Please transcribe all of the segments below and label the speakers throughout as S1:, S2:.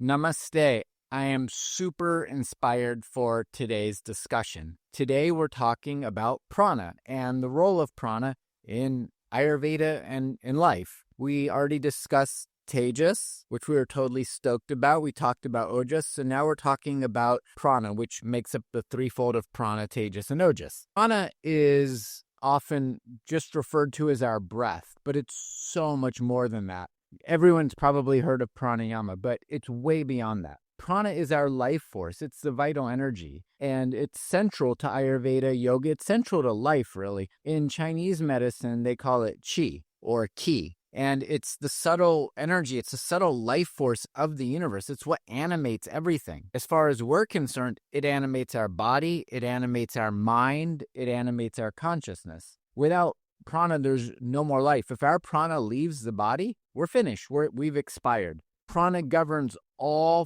S1: Namaste. I am super inspired for today's discussion. Today we're talking about prana and the role of prana in Ayurveda and in life. We already discussed tejas, which we were totally stoked about. We talked about ojas, so now we're talking about prana, which makes up the threefold of prana, tejas, and ojas. Prana is often just referred to as our breath, but it's so much more than that. Everyone's probably heard of pranayama, but it's way beyond that. Prana is our life force. It's the vital energy, and it's central to Ayurveda yoga. It's central to life, really. In Chinese medicine, they call it qi or qi, and it's the subtle energy. It's the subtle life force of the universe. It's what animates everything. As far as we're concerned, it animates our body, it animates our mind, it animates our consciousness. Without prana, there's no more life. If our prana leaves the body, we're finished. We've expired. Prana governs all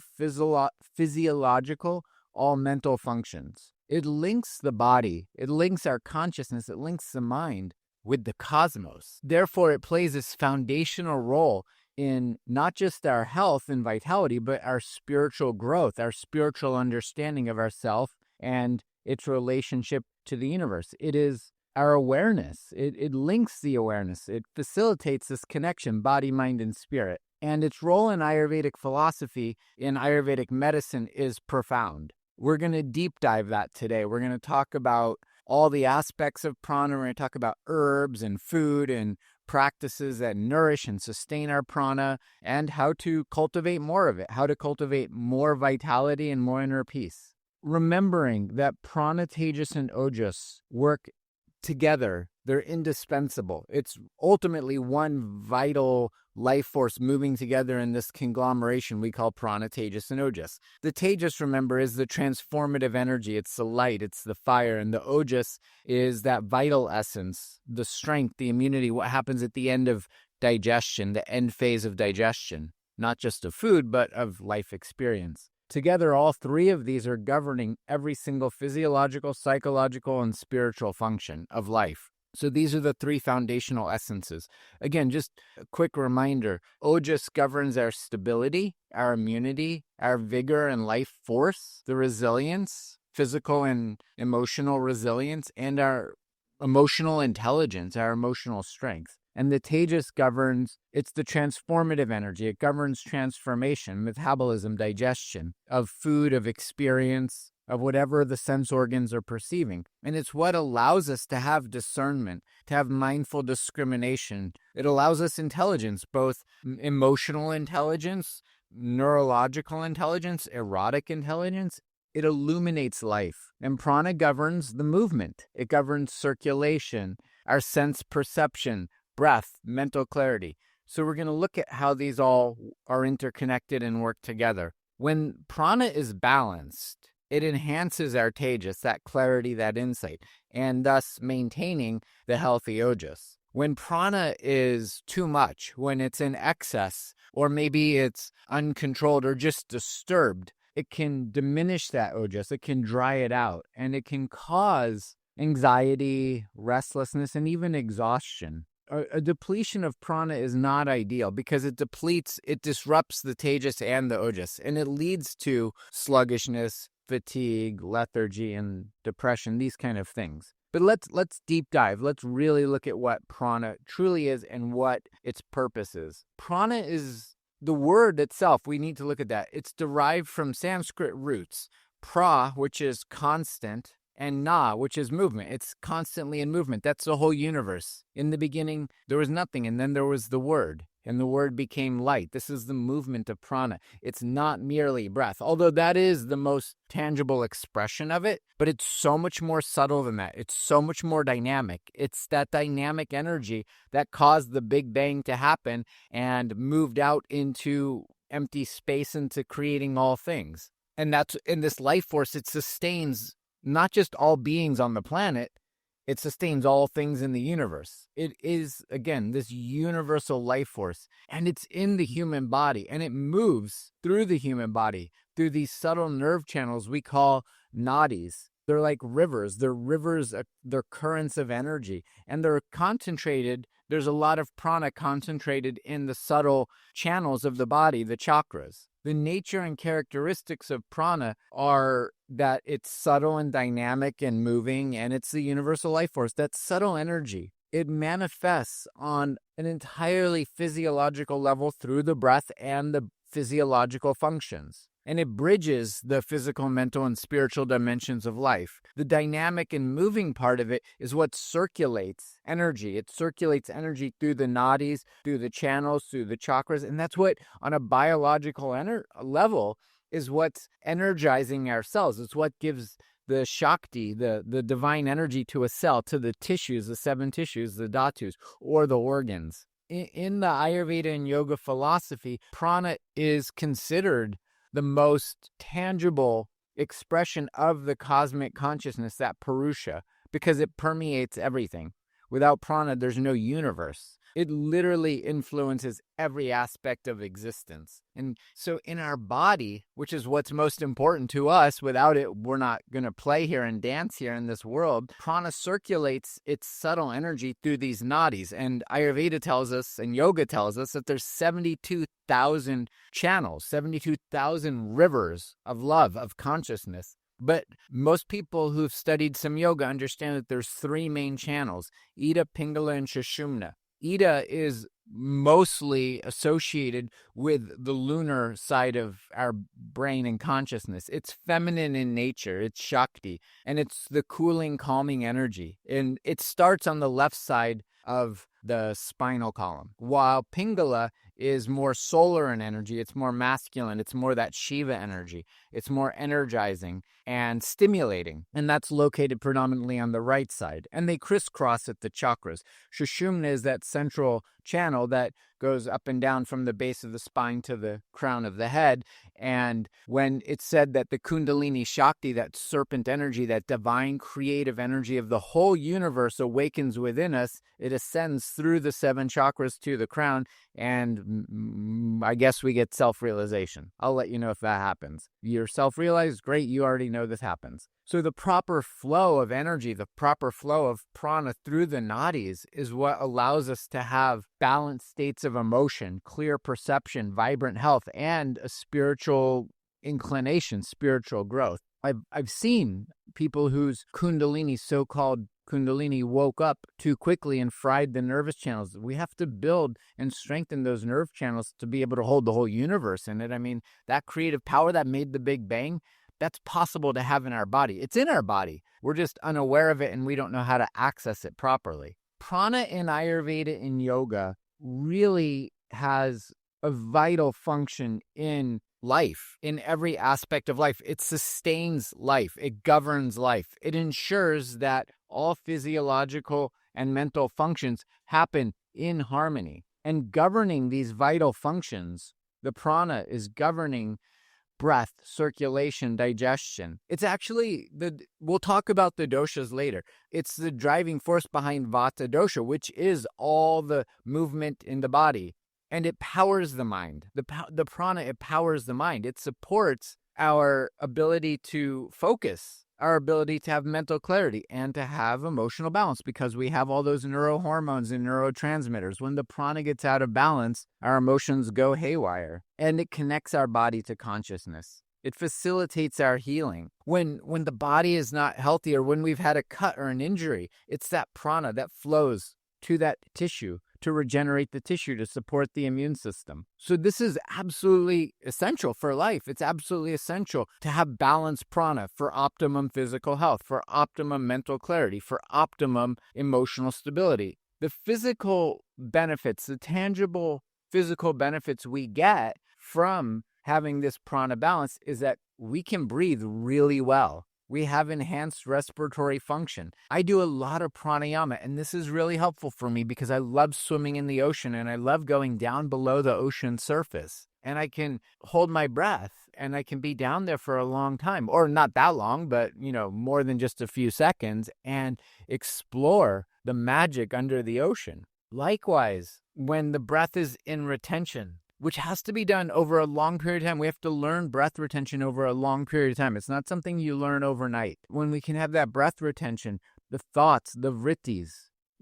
S1: physiological, all mental functions. It links the body, it links our consciousness, it links the mind with the cosmos. Therefore, it plays this foundational role in not just our health and vitality, but our spiritual growth, our spiritual understanding of ourself and its relationship to the universe. It is our awareness. It links the awareness. It facilitates this connection, body, mind, and spirit. And its role in Ayurvedic philosophy, in Ayurvedic medicine, is profound. We're going to deep dive that today. We're going to talk about all the aspects of prana. We're going to talk about herbs and food and practices that nourish and sustain our prana, and how to cultivate more of it, how to cultivate more vitality and more inner peace. Remembering that prana, tejas, and ojas work together. They're indispensable. It's ultimately one vital life force moving together in this conglomeration we call prana, tejas, and ojas. The tejas, remember, is the transformative energy. It's the light, it's the fire. And the ojas is that vital essence, the strength, the immunity, what happens at the end of digestion, the end phase of digestion, not just of food, but of life experience. Together, all three of these are governing every single physiological, psychological, and spiritual function of life. So these are the three foundational essences. Again, just a quick reminder, ojas governs our stability, our immunity, our vigor and life force, the resilience, physical and emotional resilience, and our emotional intelligence, our emotional strength. And the tejas governs, it's the transformative energy. It governs transformation, metabolism, digestion of food, of experience, of whatever the sense organs are perceiving. And it's what allows us to have discernment, to have mindful discrimination. It allows us intelligence, both emotional intelligence, neurological intelligence, erotic intelligence. It illuminates life. And prana governs the movement. It governs circulation, our sense perception, breath, mental clarity. So we're going to look at how these all are interconnected and work together. When prana is balanced, it enhances our tejas, that clarity, that insight, and thus maintaining the healthy ojas. When prana is too much, when it's in excess, or maybe it's uncontrolled or just disturbed, it can diminish that ojas, it can dry it out, and it can cause anxiety, restlessness, and even exhaustion. A depletion of prana is not ideal because it disrupts the tejas and the ojas, and it leads to sluggishness, fatigue, lethargy, and depression, these kind of things. But let's deep dive. Let's really look at what prana truly is and what its purpose is. Prana is the word itself. We need to look at that. It's derived from Sanskrit roots. Pra, which is constant, and na, which is movement. It's constantly in movement. That's the whole universe. In the beginning, there was nothing, and then there was the word, and the word became light. This is the movement of prana. It's not merely breath, although that is the most tangible expression of it, but it's so much more subtle than that. It's so much more dynamic. It's that dynamic energy that caused the Big Bang to happen and moved out into empty space into creating all things. And that's in this life force, it sustains not just all beings on the planet, it sustains all things in the universe. It is, again, this universal life force, and it's in the human body, and it moves through the human body, through these subtle nerve channels we call nadis. They're like rivers. They're rivers, they're currents of energy, and they're concentrated there's a lot of prana concentrated in the subtle channels of the body, the chakras. The nature and characteristics of prana are that it's subtle and dynamic and moving, and it's the universal life force. That subtle energy, it manifests on an entirely physiological level through the breath and the physiological functions. And it bridges the physical, mental, and spiritual dimensions of life. The dynamic and moving part of it is what circulates energy. It circulates energy through the nadis, through the channels, through the chakras. And that's what, on a biological level, is what's energizing our cells. It's what gives the Shakti, the divine energy to a cell, to the tissues, the 7 tissues, the dhatus, or the organs. In the Ayurveda and yoga philosophy, prana is considered the most tangible expression of the cosmic consciousness, that Purusha, because it permeates everything. Without prana, there's no universe. It literally influences every aspect of existence. And so in our body, which is what's most important to us, without it, we're not going to play here and dance here in this world. Prana circulates its subtle energy through these nadis. And Ayurveda tells us, and yoga tells us, that there's 72,000 channels, 72,000 rivers of love, of consciousness. But most people who've studied some yoga understand that there's 3 main channels: Ida, Pingala, and Sushumna. Ida is mostly associated with the lunar side of our brain and consciousness. It's feminine in nature, it's Shakti, and it's the cooling, calming energy. And it starts on the left side of the spinal column, while Pingala is more solar in energy. It's more masculine. It's more that Shiva energy. It's more energizing and stimulating. And that's located predominantly on the right side. And they crisscross at the chakras. Sushumna is that central channel that goes up and down from the base of the spine to the crown of the head. And when it's said that the Kundalini Shakti, that serpent energy, that divine creative energy of the whole universe awakens within us, it ascends through the 7 chakras to the crown, and I guess we get self-realization. I'll let you know if that happens. You're self-realized, great, you already know this happens. So the proper flow of energy, the proper flow of prana through the nadis is what allows us to have balanced states of emotion, clear perception, vibrant health, and a spiritual inclination, spiritual growth. I've seen people whose Kundalini, so-called Kundalini, woke up too quickly and fried the nervous channels. We have to build and strengthen those nerve channels to be able to hold the whole universe in it. I mean, that creative power that made the Big Bang, that's possible to have in our body. It's in our body. We're just unaware of it, and we don't know how to access it properly. Prana in Ayurveda and yoga really has a vital function in life, in every aspect of life. It sustains life. It governs life. It ensures that all physiological and mental functions happen in harmony. And governing these vital functions, the prana is governing breath, circulation, digestion. It's actually, we'll talk about the doshas later. It's the driving force behind vata dosha, which is all the movement in the body. And it powers the mind. The prana, it powers the mind. It supports our ability to focus, our ability to have mental clarity, and to have emotional balance, because we have all those neurohormones and neurotransmitters. When the prana gets out of balance, our emotions go haywire, and it connects our body to consciousness. It facilitates our healing. When the body is not healthy, or when we've had a cut or an injury, it's that prana that flows to that tissue to regenerate the tissue, to support the immune system. So this is absolutely essential for life. It's absolutely essential to have balanced prana for optimum physical health, for optimum mental clarity, for optimum emotional stability. The physical benefits, the tangible physical benefits we get from having this prana balance is that we can breathe really well. We have enhanced respiratory function. I do a lot of pranayama, and this is really helpful for me because I love swimming in the ocean, and I love going down below the ocean surface. And I can hold my breath, and I can be down there for a long time, or not that long, but, more than just a few seconds, and explore the magic under the ocean. Likewise, when the breath is in retention, which has to be done over a long period of time. We have to learn breath retention over a long period of time. It's not something you learn overnight. When we can have that breath retention, the thoughts, the vrittis,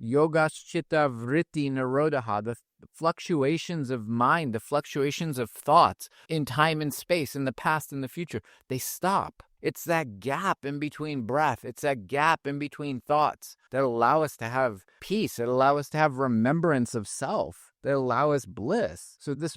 S1: yogas chitta vritti narodaha, the fluctuations of mind, the fluctuations of thoughts in time and space, in the past and the future, they stop. It's that gap in between breath. It's that gap in between thoughts that allow us to have peace, that allow us to have remembrance of self, that allow us bliss. So this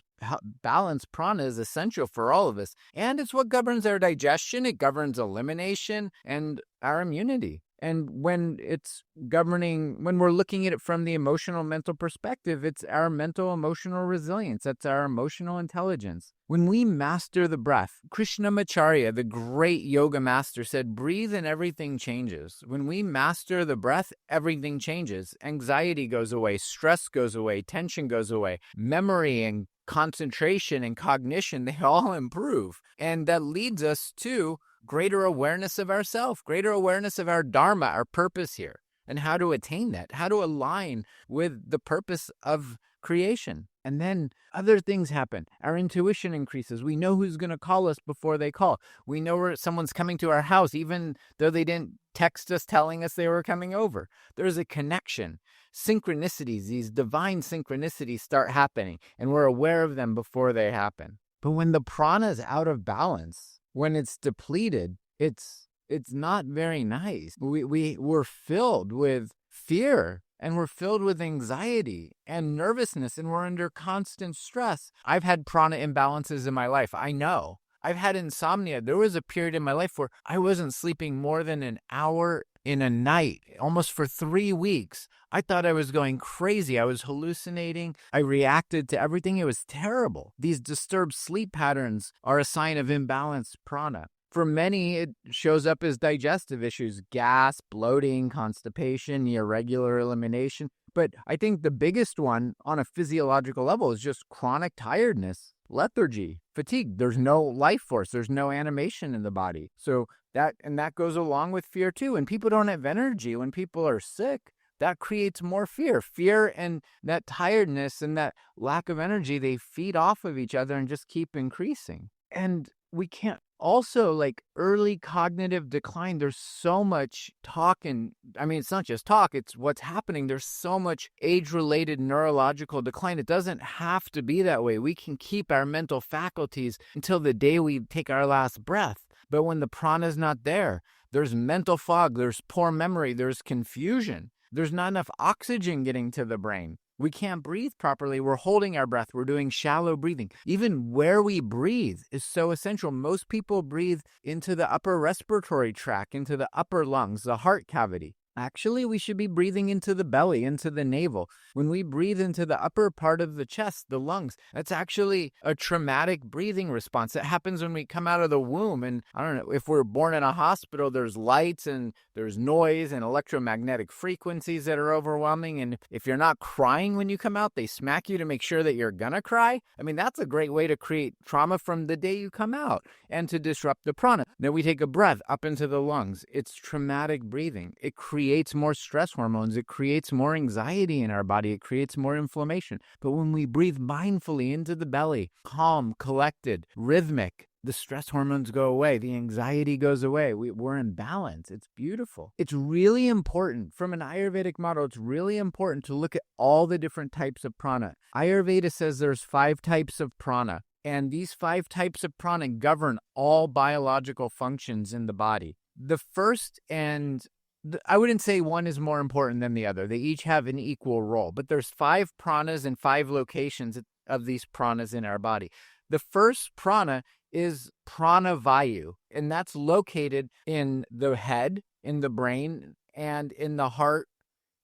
S1: balanced prana is essential for all of us. And it's what governs our digestion. It governs elimination and our immunity. And when it's governing, when we're looking at it from the emotional mental perspective, it's our mental emotional resilience. That's our emotional intelligence. When we master the breath, Krishnamacharya, the great yoga master, said, breathe and everything changes. When we master the breath, everything changes. Anxiety goes away, stress goes away, tension goes away, memory and concentration and cognition, they all improve. And that leads us to greater awareness of ourself, greater awareness of our dharma, our purpose here, and how to attain that, how to align with the purpose of creation. And then other things happen. Our intuition increases. We know who's going to call us before they call. We know where someone's coming to our house, even though they didn't text us telling us they were coming over. There's a connection. Synchronicities, these divine synchronicities start happening, and we're aware of them before they happen. But when the prana is out of balance, when it's depleted, it's not very nice. We're filled with fear, and we're filled with anxiety and nervousness, and we're under constant stress. I've had prana imbalances in my life. I know. I've had insomnia. There was a period in my life where I wasn't sleeping more than an hour in a night, almost for 3 weeks. I thought I was going crazy. I was hallucinating. I reacted to everything. It was terrible. These disturbed sleep patterns are a sign of imbalanced prana. For many, it shows up as digestive issues, gas, bloating, constipation, irregular elimination. But I think the biggest one on a physiological level is just chronic tiredness, lethargy, fatigue. There's no life force. There's no animation in the body. So that goes along with fear too. When people don't have energy, when people are sick, that creates more fear. Fear and that tiredness and that lack of energy, they feed off of each other and just keep increasing. And we can't also, like, early cognitive decline, there's so much talk, and I mean, it's not just talk, it's what's happening. There's so much age-related neurological decline. It doesn't have to be that way. We can keep our mental faculties until the day we take our last breath. But when the prana is not there, there's mental fog, there's poor memory, there's confusion. There's not enough oxygen getting to the brain. We can't breathe properly. We're holding our breath. We're doing shallow breathing. Even where we breathe is so essential. Most people breathe into the upper respiratory tract, into the upper lungs, the heart cavity. Actually, we should be breathing into the belly, into the navel. When we breathe into the upper part of the chest, the lungs, that's actually a traumatic breathing response. That happens when we come out of the womb. And I don't know, if we're born in a hospital, there's lights and there's noise and electromagnetic frequencies that are overwhelming. And if you're not crying when you come out, they smack you to make sure that you're gonna cry. I mean, that's a great way to create trauma from the day you come out and to disrupt the prana. Then we take a breath up into the lungs. It's traumatic breathing. It creates more stress hormones. It creates more anxiety in our body. It creates more inflammation. But when we breathe mindfully into the belly, calm, collected, rhythmic, the stress hormones go away. The anxiety goes away. We're in balance. It's beautiful. It's really important from an Ayurvedic model. It's really important to look at all the different types of prana. Ayurveda says there's 5 types of prana. And these 5 types of prana govern all biological functions in the body. The first, and I wouldn't say one is more important than the other. They each have an equal role. But there's 5 pranas and 5 locations of these pranas in our body. The first prana is pranavayu, and that's located in the head, in the brain, and in the heart,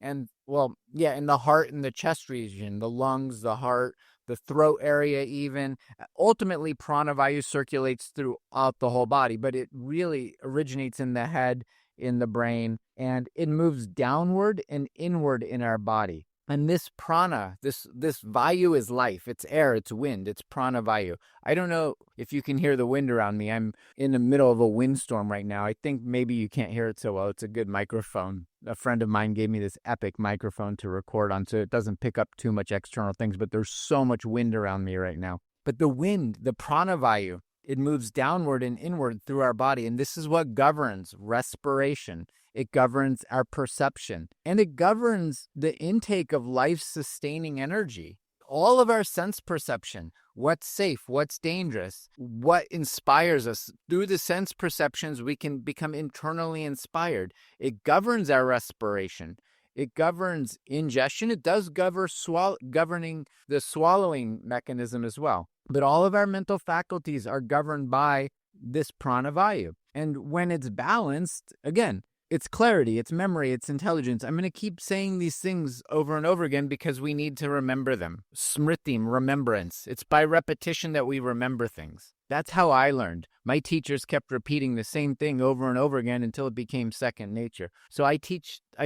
S1: and in the heart and the chest region, the lungs, the heart, the throat area even. Ultimately, pranavayu circulates throughout the whole body, but it really originates in the head, in the brain, and it moves downward and inward in our body. And this prana, this vayu is life. It's air, it's wind, it's pranavayu. I don't know if you can hear the wind around me. I'm in the middle of a windstorm right now. I think maybe you can't hear it so well. It's a good microphone. A friend of mine gave me this epic microphone to record on, so it doesn't pick up too much external things, but there's so much wind around me right now. But the wind, the pranavayu, It moves downward and inward through our body. And this is what governs respiration. It governs our perception. And it governs the intake of life-sustaining energy. All of our sense perception, what's safe, what's dangerous, what inspires us. Through the sense perceptions, we can become internally inspired. It governs our respiration. It governs ingestion. It does governing the swallowing mechanism as well. But all of our mental faculties are governed by this pranavayu. And when it's balanced, again, it's clarity, it's memory, it's intelligence. I'm going to keep saying these things over and over again because we need to remember them. Smritim, remembrance. It's by repetition that we remember things. That's how I learned. My teachers kept repeating the same thing over and over again until it became second nature. So I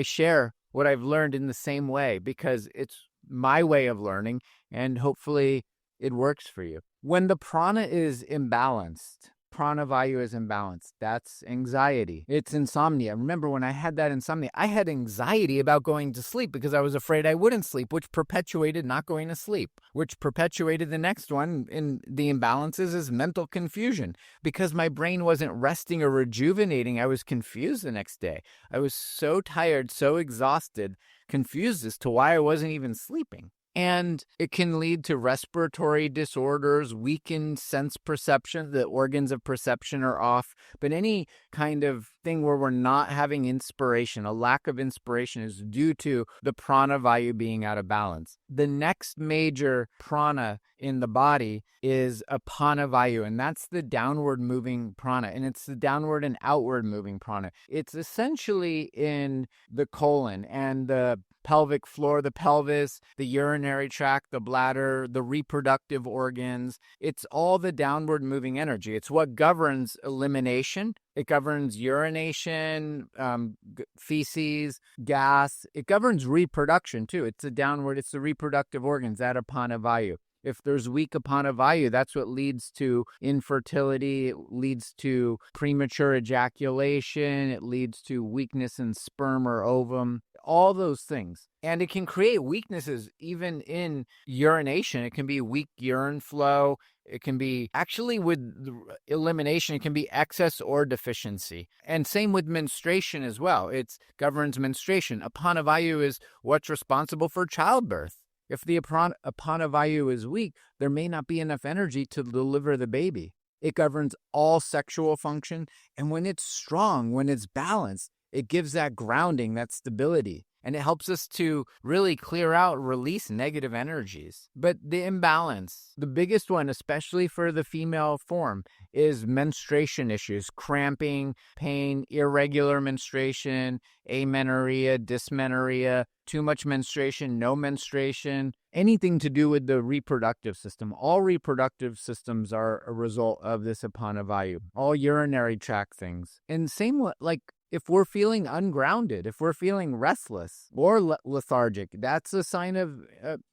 S1: share what I've learned in the same way because it's my way of learning and hopefully it works for you. When the prana is imbalanced, pranavayu is imbalanced. That's anxiety. It's insomnia. Remember when I had that insomnia, I had anxiety about going to sleep because I was afraid I wouldn't sleep, which perpetuated not going to sleep, which perpetuated the next one in the imbalances is mental confusion. Because my brain wasn't resting or rejuvenating, I was confused the next day. I was so tired, so exhausted, confused as to why I wasn't even sleeping. And it can lead to respiratory disorders, weakened sense perception. The organs of perception are off. But any kind of thing where we're not having inspiration, a lack of inspiration is due to the pranavayu being out of balance. The next major prana in the body is apanavayu, and that's the downward moving prana. And it's the downward and outward moving prana. It's essentially in the colon and the pelvic floor, the pelvis, the urinary tract, the bladder, the reproductive organs. It's all the downward moving energy. It's what governs elimination. It governs urination, feces, gas. It governs reproduction too. It's the reproductive organs, that apanavayu. If there's weak apanavayu, that's what leads to infertility. It leads to premature ejaculation. It leads to weakness in sperm or ovum. All those things. And it can create weaknesses even in urination. It can be weak urine flow. It can be, actually with elimination, it can be excess or deficiency. And same with menstruation as well. It governs menstruation. Apanavayu is what's responsible for childbirth. If the apanavayu is weak, there may not be enough energy to deliver the baby. It governs all sexual function. And when it's strong, when it's balanced, it gives that grounding, that stability. And it helps us to really clear out, release negative energies. But the imbalance, the biggest one, especially for the female form, is menstruation issues, cramping, pain, irregular menstruation, amenorrhea, dysmenorrhea, too much menstruation, no menstruation, anything to do with the reproductive system. All reproductive systems are a result of this apanavayu, all urinary tract things. And same like if we're feeling ungrounded, if we're feeling restless or lethargic, that's a sign of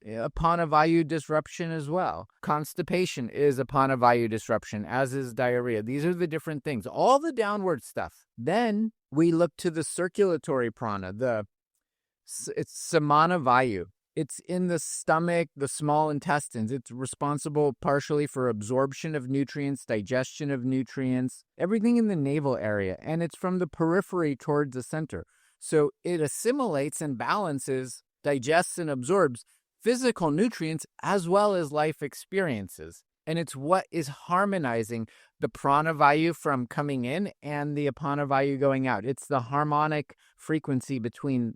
S1: apanavayu disruption as well. Constipation is apanavayu disruption, as is diarrhea. These are the different things, all the downward stuff. Then we look to the circulatory prana, it's samanavayu. It's in the stomach, the small intestines. It's responsible partially for absorption of nutrients, digestion of nutrients, everything in the navel area. And it's from the periphery towards the center. So it assimilates and balances, digests and absorbs physical nutrients as well as life experiences. And it's what is harmonizing the pranavayu from coming in and the apanavayu going out. It's the harmonic frequency between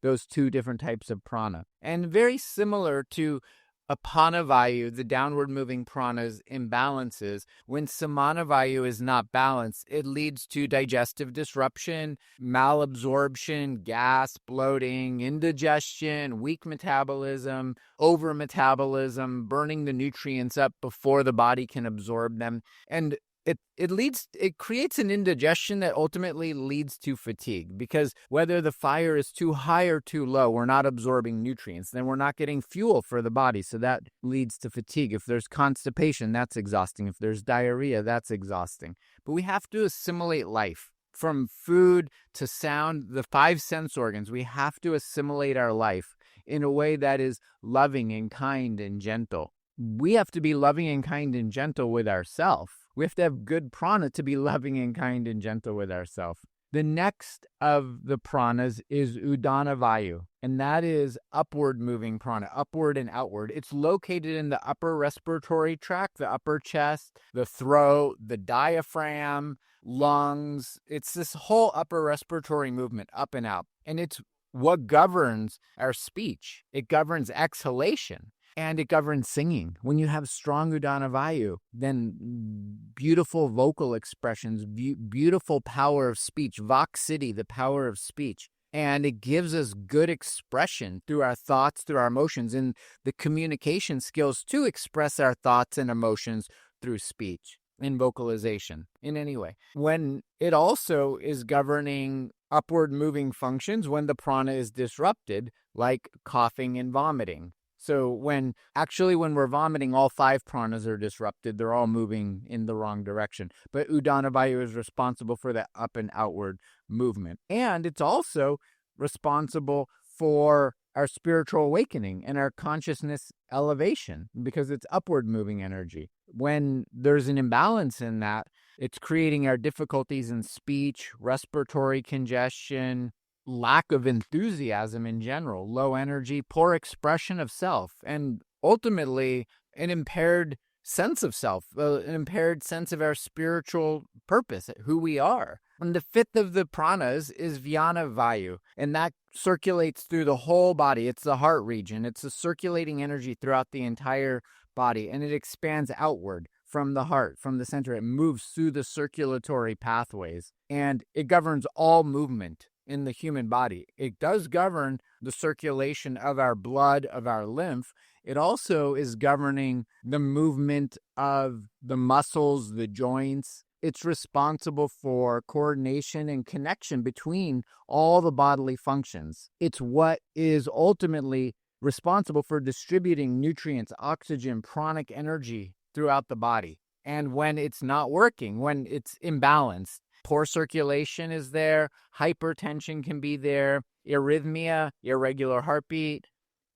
S1: those two different types of prana. And very similar to apanavayu, the downward moving prana's imbalances, when samanavayu is not balanced, it leads to digestive disruption, malabsorption, gas, bloating, indigestion, weak metabolism, over-metabolism, burning the nutrients up before the body can absorb them. And it creates an indigestion that ultimately leads to fatigue, because whether the fire is too high or too low, we're not absorbing nutrients, then we're not getting fuel for the body. So that leads to fatigue. If there's constipation, that's exhausting. If there's diarrhea, that's exhausting. But we have to assimilate life. From food to sound, the 5 sense organs, we have to assimilate our life in a way that is loving and kind and gentle. We have to be loving and kind and gentle with ourselves. We have to have good prana to be loving and kind and gentle with ourselves. The next of the pranas is Udana Vayu, and that is upward moving prana, upward and outward. It's located in the upper respiratory tract, the upper chest, the throat, the diaphragm, lungs. It's this whole upper respiratory movement, up and out. And it's what governs our speech. It governs exhalation. And it governs singing. When you have strong Udana Vayu, then beautiful vocal expressions, beautiful power of speech, Vak Siddhi, the power of speech. And it gives us good expression through our thoughts, through our emotions, and the communication skills to express our thoughts and emotions through speech, in vocalization, in any way. When it also is governing upward moving functions when the prana is disrupted, like coughing and vomiting. So when we're vomiting, all 5 pranas are disrupted. They're all moving in the wrong direction. But Udana Vayu is responsible for that up and outward movement. And it's also responsible for our spiritual awakening and our consciousness elevation because it's upward moving energy. When there's an imbalance in that, it's creating our difficulties in speech, respiratory congestion, lack of enthusiasm in general, low energy, poor expression of self, and ultimately an impaired sense of self, an impaired sense of our spiritual purpose, who we are. And the 5th of the pranas is Vyana Vayu, and that circulates through the whole body. It's the heart region. It's a circulating energy throughout the entire body, and it expands outward from the heart, from the center. It moves through the circulatory pathways, and it governs all movement in the human body. It does govern the circulation of our blood, of our lymph. It also is governing the movement of the muscles, the joints. It's responsible for coordination and connection between all the bodily functions. It's what is ultimately responsible for distributing nutrients, oxygen, pranic energy throughout the body. And when it's not working, when it's imbalanced, poor circulation is there, hypertension can be there, arrhythmia, irregular heartbeat,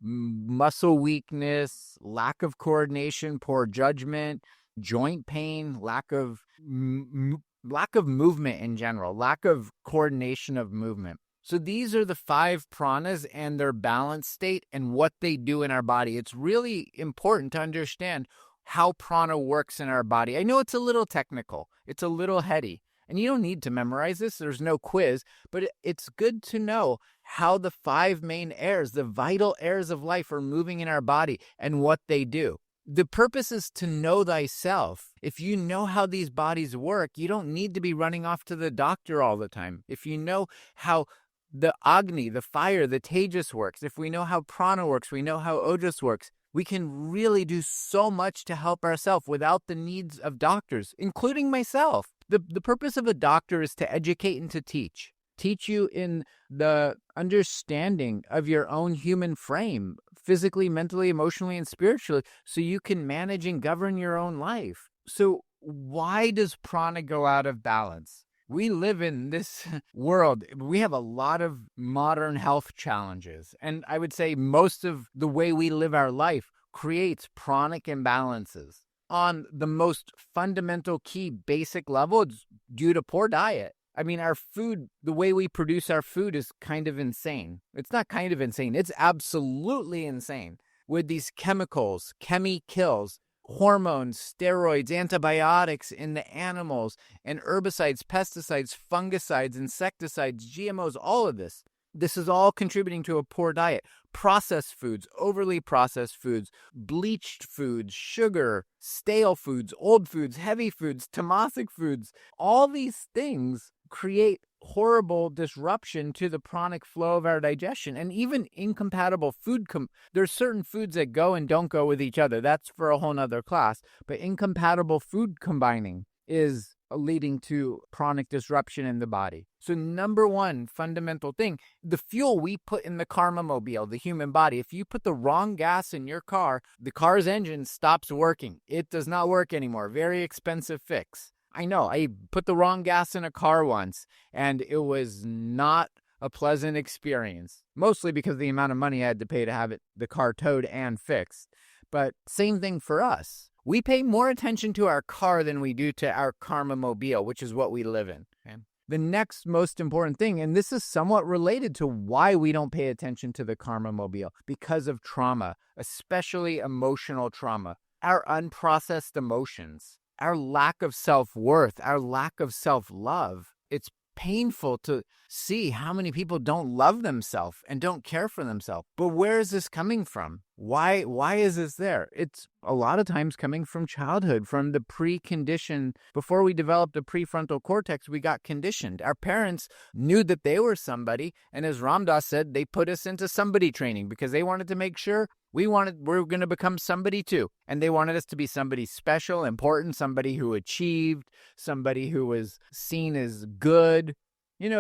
S1: muscle weakness, lack of coordination, poor judgment, joint pain, lack of movement in general, lack of coordination of movement. So these are the 5 pranas and their balance state and what they do in our body. It's really important to understand how prana works in our body. I know it's a little technical, it's a little heady, and you don't need to memorize this. There's no quiz, but it's good to know how the 5 main airs, the vital airs of life, are moving in our body and what they do. The purpose is to know thyself. If you know how these bodies work, you don't need to be running off to the doctor all the time. If you know how the Agni, the fire, the Tejas works, if we know how prana works, we know how ojas works, we can really do so much to help ourselves without the needs of doctors, including myself. The purpose of a doctor is to educate and to teach. Teach you in the understanding of your own human frame, physically, mentally, emotionally, and spiritually, so you can manage and govern your own life. So why does prana go out of balance? We live in this world. We have a lot of modern health challenges. And I would say most of the way we live our life creates pranic imbalances. On the most fundamental, key, basic level, it's due to poor diet. I mean, our food, the way we produce our food is kind of insane. It's not kind of insane. It's absolutely insane. With these chemicals, chemicals, hormones, steroids, antibiotics in the animals, and herbicides, pesticides, fungicides, insecticides, GMOs, all of this. This is all contributing to a poor diet. Processed foods, overly processed foods, bleached foods, sugar, stale foods, old foods, heavy foods, tamasic foods. All these things create horrible disruption to the pranic flow of our digestion, and even incompatible food. There's certain foods that go and don't go with each other. That's for a whole nother class. But incompatible food combining is leading to pranic disruption in the body. So number one fundamental thing, the fuel we put in the karma-mobile, the human body, if you put the wrong gas in your car, the car's engine stops working. It does not work anymore. Very expensive fix. I know, I put the wrong gas in a car once, and it was not a pleasant experience, mostly because of the amount of money I had to pay to have the car towed and fixed. But same thing for us. We pay more attention to our car than we do to our karma mobile, which is what we live in. Okay? The next most important thing, and this is somewhat related to why we don't pay attention to the karma mobile, because of trauma, especially emotional trauma, our unprocessed emotions, our lack of self-worth, our lack of self-love. It's painful to see how many people don't love themselves and don't care for themselves. But where is this coming from? Why is this there? It's a lot of times coming from childhood, from the preconditioned. Before we developed the prefrontal cortex, we got conditioned. Our parents knew that they were somebody, and as Ram Dass said, they put us into somebody training because they wanted to make sure we're going to become somebody too. And they wanted us to be somebody special, important, somebody who achieved, somebody who was seen as good,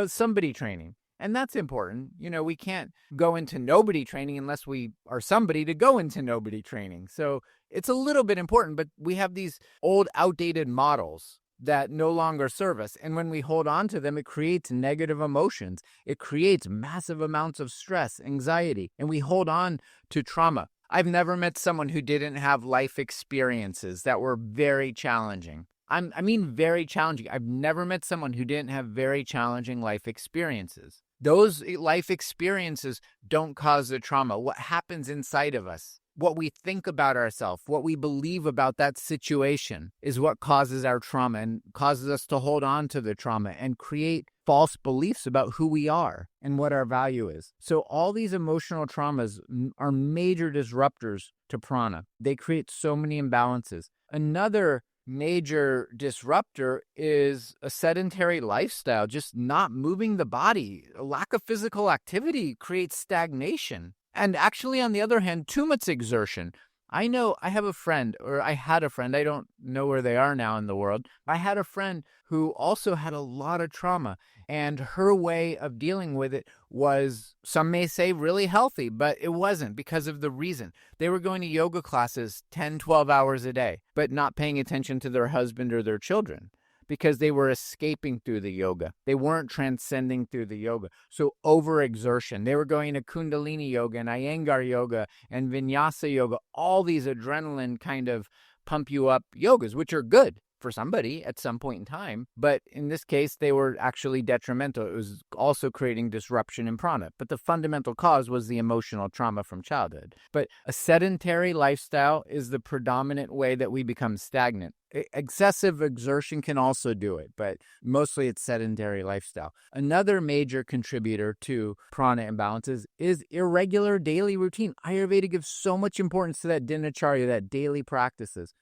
S1: somebody training. And that's important. We can't go into nobody training unless we are somebody to go into nobody training. So it's a little bit important, but we have these old, outdated models that no longer serve us. And when we hold on to them, it creates negative emotions. It creates massive amounts of stress, anxiety, and we hold on to trauma. I've never met someone who didn't have life experiences that were very challenging. I mean very challenging. I've never met someone who didn't have very challenging life experiences. Those life experiences don't cause the trauma. What happens inside of us, what we think about ourselves, what we believe about that situation is what causes our trauma and causes us to hold on to the trauma and create false beliefs about who we are and what our value is. So all these emotional traumas are major disruptors to prana. They create so many imbalances. Another major disruptor is a sedentary lifestyle, just not moving the body. A lack of physical activity creates stagnation. And actually, on the other hand, too much exertion. I had a friend, I don't know where they are now in the world. I had a friend who also had a lot of trauma, and her way of dealing with it was, some may say, really healthy, but it wasn't because of the reason. They were going to yoga classes 10, 12 hours a day, but not paying attention to their husband or their children, because they were escaping through the yoga. They weren't transcending through the yoga. So overexertion. They were going to Kundalini yoga and Iyengar yoga and Vinyasa yoga, all these adrenaline kind of pump you up yogas, which are good for somebody at some point in time. But in this case, they were actually detrimental. It was also creating disruption in prana. But the fundamental cause was the emotional trauma from childhood. But a sedentary lifestyle is the predominant way that we become stagnant. Excessive exertion can also do it, but mostly it's sedentary lifestyle. Another major contributor to prana imbalances is irregular daily routine. Ayurveda gives so much importance to that dinacharya, that daily practices.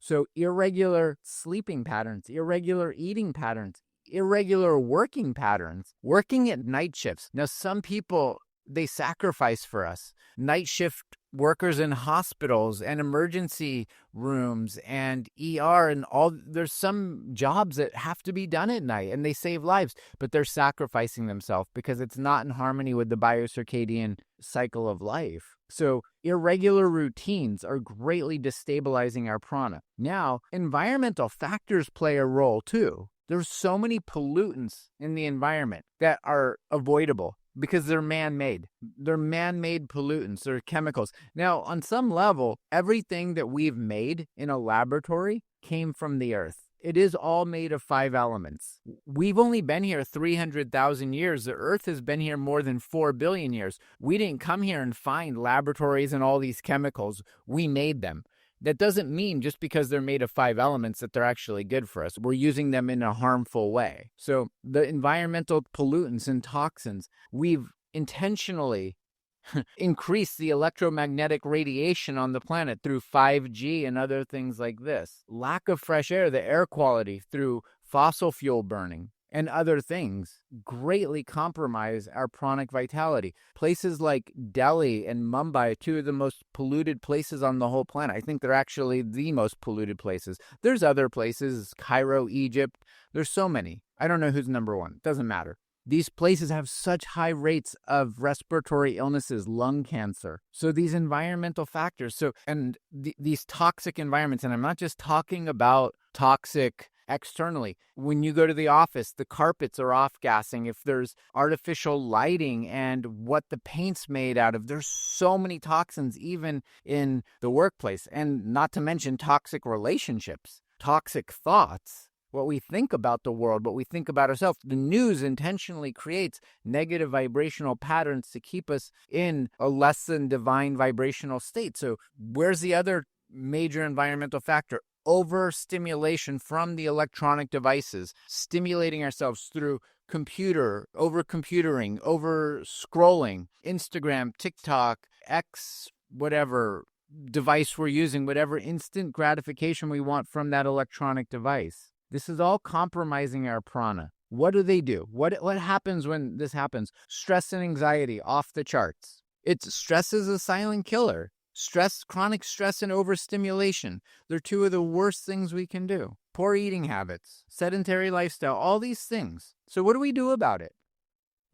S1: So irregular sleeping patterns, irregular eating patterns, irregular working patterns, working at night shifts. Now, some people, they sacrifice for us. Night shift workers in hospitals and emergency rooms and ER and all, there's some jobs that have to be done at night and they save lives, but they're sacrificing themselves because it's not in harmony with the biocircadian cycle of life. So irregular routines are greatly destabilizing our prana. Now, environmental factors play a role too. There's so many pollutants in the environment that are avoidable because they're man-made. They're man-made pollutants. They're chemicals. Now, on some level, everything that we've made in a laboratory came from the earth. It is all made of 5 elements. We've only been here 300,000 years. The earth has been here more than 4 billion years. We didn't come here and find laboratories and all these chemicals. We made them. That doesn't mean just because they're made of 5 elements that they're actually good for us. We're using them in a harmful way. So the environmental pollutants and toxins, we've intentionally increased the electromagnetic radiation on the planet through 5G and other things like this. Lack of fresh air, the air quality through fossil fuel burning and other things greatly compromise our pranic vitality. Places like Delhi and Mumbai, 2 of the most polluted places on the whole planet. I think they're actually the most polluted places. There's other places, Cairo, Egypt. There's so many. I don't know who's number 1. Doesn't matter. These places have such high rates of respiratory illnesses, lung cancer. So these environmental factors, these toxic environments, and I'm not just talking about toxic externally. When you go to the office, the carpets are off-gassing. If there's artificial lighting and what the paint's made out of, there's so many toxins even in the workplace. And not to mention toxic relationships, toxic thoughts. What we think about the world, what we think about ourselves. The news intentionally creates negative vibrational patterns to keep us in a less than divine vibrational state. So where's the other major environmental factor? Overstimulation from the electronic devices, stimulating ourselves through over computering, over scrolling, Instagram, TikTok, X, whatever device we're using, whatever instant gratification we want from that electronic device. This is all compromising our prana. What do? What happens when this happens? Stress and anxiety off the charts. Stress is a silent killer. Stress, chronic stress and overstimulation. They're two of the worst things we can do. Poor eating habits, sedentary lifestyle, all these things. So what do we do about it?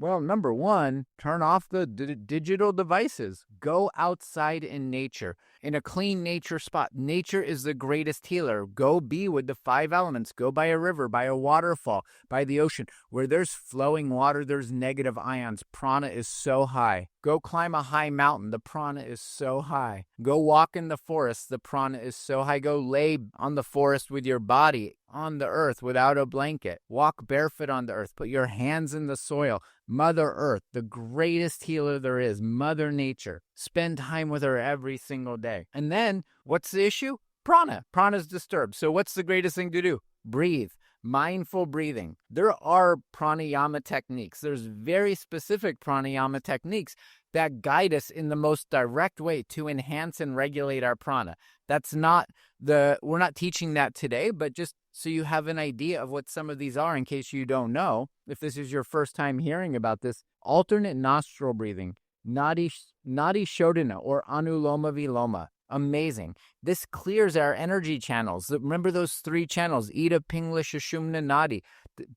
S1: Well, number one, turn off the digital devices. Go outside in nature, in a clean nature spot. Nature is the greatest healer. Go be with the 5 elements. Go by a river, by a waterfall, by the ocean. Where there's flowing water, there's negative ions. Prana is so high. Go climb a high mountain. The prana is so high. Go walk in the forest. The prana is so high. Go lay on the forest with your body on the earth without a blanket. Walk barefoot on the earth. Put your hands in the soil. Mother Earth, the greatest healer there is. Mother Nature. Spend time with her every single day. And then, what's the issue? Prana. Prana's disturbed. So what's the greatest thing to do? Breathe. Mindful breathing. There are pranayama techniques. There's very specific pranayama techniques that guide us in the most direct way to enhance and regulate our prana. We're not teaching that today, but just so you have an idea of what some of these are in case you don't know. If this is your first time hearing about this, alternate nostril breathing, nadi shodhana or anuloma viloma. Amazing. This clears our energy channels. Remember those 3 channels, Ida, Pingla, Sushumna, Nadi,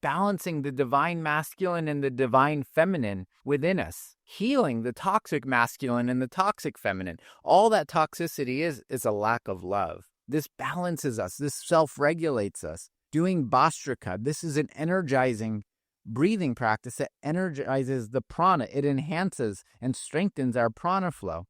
S1: balancing the divine masculine and the divine feminine within us, healing the toxic masculine and the toxic feminine. All that toxicity is a lack of love. This balances us. This self-regulates us. Doing Bhastrika, this is an energizing breathing practice that energizes the prana. It enhances and strengthens our prana flow.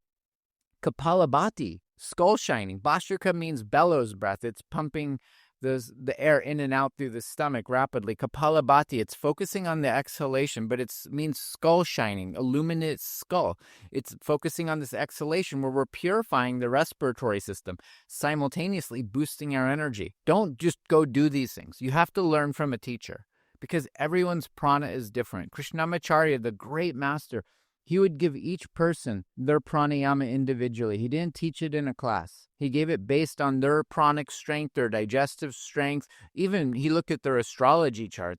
S1: Kapalabhati, skull shining. Bhastrika means bellows breath. It's pumping the air in and out through the stomach rapidly. Kapalabhati, it's focusing on the exhalation, but it means skull shining, illuminate skull. It's focusing on this exhalation where we're purifying the respiratory system, simultaneously boosting our energy. Don't just go do these things. You have to learn from a teacher because everyone's prana is different. Krishnamacharya, the great master, he would give each person their pranayama individually. He didn't teach it in a class. He gave it based on their pranic strength, their digestive strength. Even he looked at their astrology chart.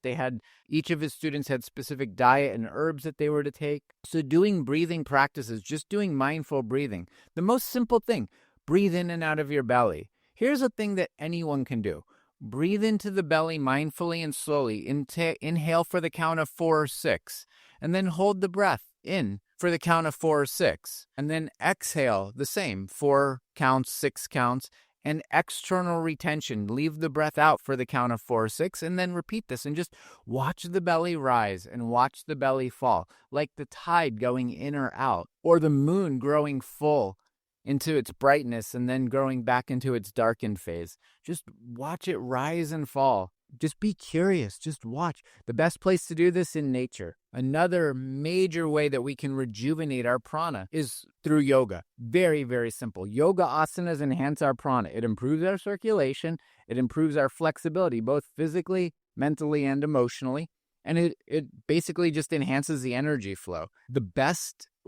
S1: Each of his students had specific diet and herbs that they were to take. So doing breathing practices, just doing mindful breathing. The most simple thing, breathe in and out of your belly. Here's a thing that anyone can do. Breathe into the belly mindfully and slowly. Inhale for the count of 4 or 6. And then hold the breath in for the count of 4 or 6. And then exhale the same, 4 counts, 6 counts. And external retention, leave the breath out for the count of 4 or 6. And then repeat this and just watch the belly rise and watch the belly fall. Like the tide going in or out. Or the moon growing full into its brightness and then growing back into its darkened phase. Just watch it rise and fall. Just be curious. Just watch. The best place to do this in nature. Another major way that we can rejuvenate our prana is through yoga. Very, very simple. Yoga asanas enhance our prana. It improves our circulation. It improves our flexibility, both physically, mentally, and emotionally. And it basically just enhances the energy flow.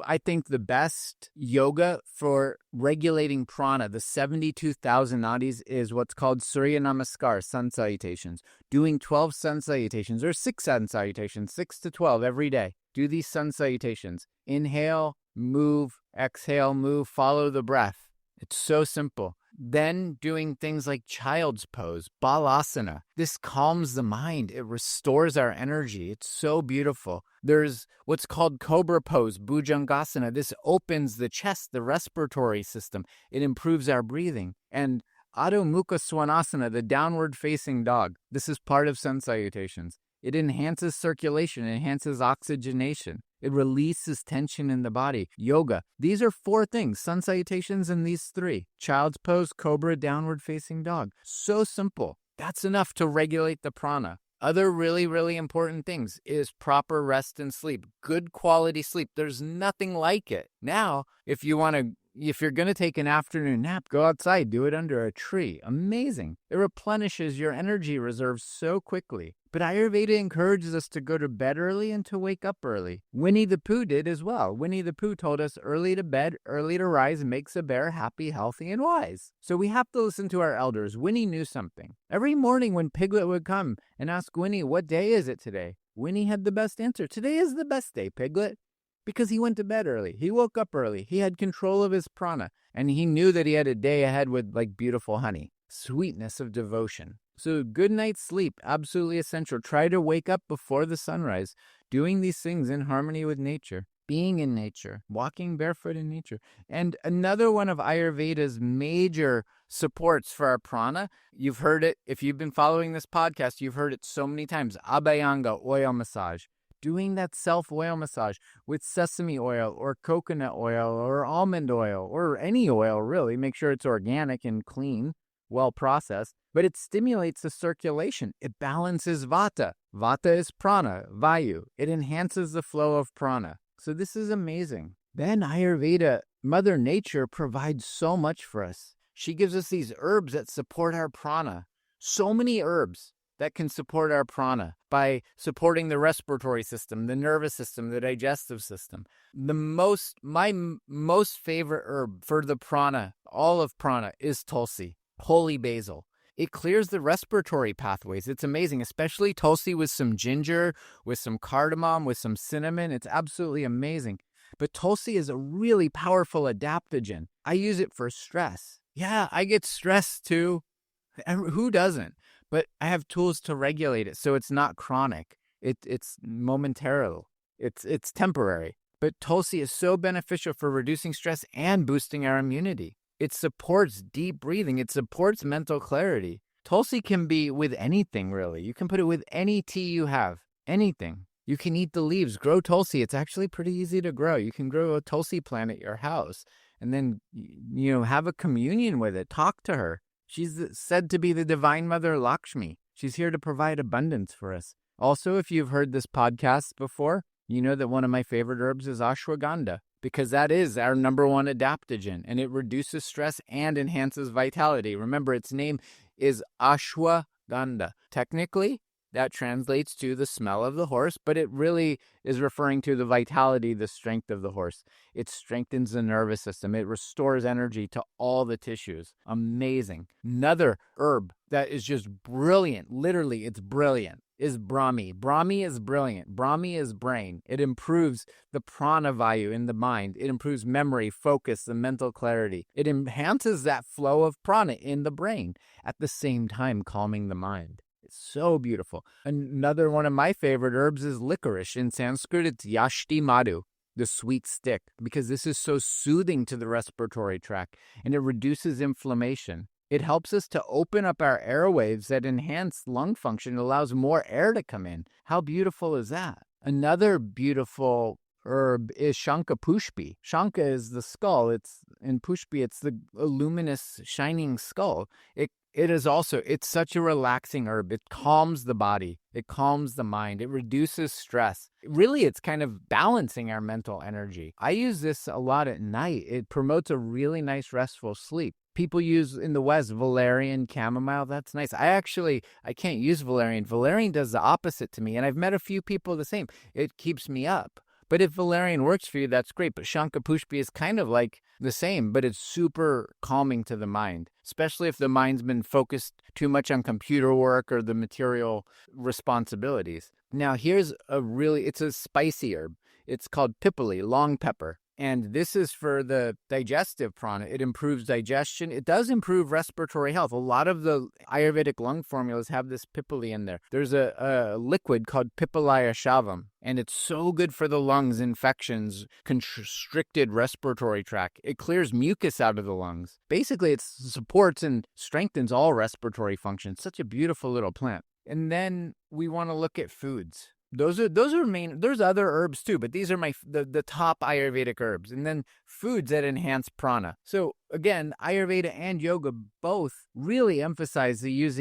S1: I think the best yoga for regulating prana, the 72,000 nadis, is what's called Surya Namaskar, sun salutations. Doing 12 sun salutations or 6 sun salutations, 6 to 12 every day. Do these sun salutations. Inhale, move, exhale, move, follow the breath. It's so simple. Then doing things like child's pose, balasana. This calms the mind. It restores our energy. It's so beautiful. There's what's called cobra pose, bhujangasana. This opens the chest, the respiratory system. It improves our breathing. And Adho Mukha Svanasana, the downward facing dog. This is part of sun salutations. It enhances circulation, enhances oxygenation. It releases tension in the body. Yoga. These are 4 things. Sun salutations and these 3. Child's pose, cobra, downward facing dog. So simple. That's enough to regulate the prana. Other really, really important things is proper rest and sleep. Good quality sleep. There's nothing like it. Now, if you're going to take an afternoon nap, go outside, do it under a tree. Amazing. It replenishes your energy reserves so quickly. But Ayurveda encourages us to go to bed early and to wake up early. Winnie the Pooh did as well. Winnie the Pooh told us early to bed, early to rise makes a bear happy, healthy, and wise. So we have to listen to our elders. Winnie knew something. Every morning when Piglet would come and ask Winnie, what day is it today? Winnie had the best answer. Today is the best day, Piglet. Because he went to bed early. He woke up early. He had control of his prana. And he knew that he had a day ahead with like beautiful honey. Sweetness of devotion. So good night's sleep, absolutely essential. Try to wake up before the sunrise. Doing these things in harmony with nature. Being in nature. Walking barefoot in nature. And another one of Ayurveda's major supports for our prana, you've heard it. If you've been following this podcast, you've heard it so many times. Abhyanga, oil massage. Doing that self-oil massage with sesame oil or coconut oil or almond oil or any oil, really. Make sure it's organic and clean, well processed. But it stimulates the circulation. It balances vata. Vata is prana, vayu. It enhances the flow of prana. So this is amazing. Then Ayurveda, Mother Nature, provides so much for us. She gives us these herbs that support our prana. So many herbs that can support our prana by supporting the respiratory system, the nervous system, the digestive system. My most favorite herb for the prana, all of prana, is tulsi, holy basil. It clears the respiratory pathways. It's amazing, especially tulsi with some ginger, with some cardamom, with some cinnamon. It's absolutely amazing. But tulsi is a really powerful adaptogen. I use it for stress. Yeah, I get stressed too. Who doesn't? But I have tools to regulate it so it's not chronic. It's momentary. It's temporary. But tulsi is so beneficial for reducing stress and boosting our immunity. It supports deep breathing. It supports mental clarity. Tulsi can be with anything, really. You can put it with any tea you have. Anything. You can eat the leaves. Grow tulsi. It's actually pretty easy to grow. You can grow a tulsi plant at your house and then, have a communion with it. Talk to her. She's said to be the divine mother Lakshmi. She's here to provide abundance for us. Also, if you've heard this podcast before, you know that one of my favorite herbs is ashwagandha, because that is our number one adaptogen, and it reduces stress and enhances vitality. Remember, its name is ashwagandha. Technically, that translates to the smell of the horse, but it really is referring to the vitality, the strength of the horse. It strengthens the nervous system. It restores energy to all the tissues. Amazing. Another herb that is just brilliant, literally it's brilliant, is Brahmi. Brahmi is brilliant. Brahmi is brain. It improves the prana vayu in the mind. It improves memory, focus, and mental clarity. It enhances that flow of prana in the brain, at the same time calming the mind. It's so beautiful. Another one of my favorite herbs is licorice. In Sanskrit, it's yashti madhu, the sweet stick, because this is so soothing to the respiratory tract, and it reduces inflammation. It helps us to open up our airwaves that enhance lung function. It allows more air to come in. How beautiful is that? Another beautiful herb is Shankha Pushpi. Shankha is the skull. In Pushpi, it's the luminous, shining skull. It's such a relaxing herb. It calms the body. It calms the mind. It reduces stress. Really, it's kind of balancing our mental energy. I use this a lot at night. It promotes a really nice, restful sleep. People use in the West valerian, chamomile. That's nice. I can't use valerian. Valerian does the opposite to me, and I've met a few people the same. It keeps me up. But if valerian works for you, that's great. But Shankha Pushpi is kind of like the same, but it's super calming to the mind, especially if the mind's been focused too much on computer work or the material responsibilities. Now, it's a spicy herb. It's called pipali, long pepper. And this is for the digestive prana. It improves digestion. It does improve respiratory health. A lot of the Ayurvedic lung formulas have this pipali in there. There's a liquid called Pipalaya shavam, and it's so good for the lungs, infections, constricted respiratory tract. It clears mucus out of the lungs. Basically, it supports and strengthens all respiratory functions. Such a beautiful little plant. And then we want to look at foods. Those are main. There's other herbs too, but these are the top Ayurvedic herbs. And then foods that enhance prana. So again, Ayurveda and yoga both really emphasize the use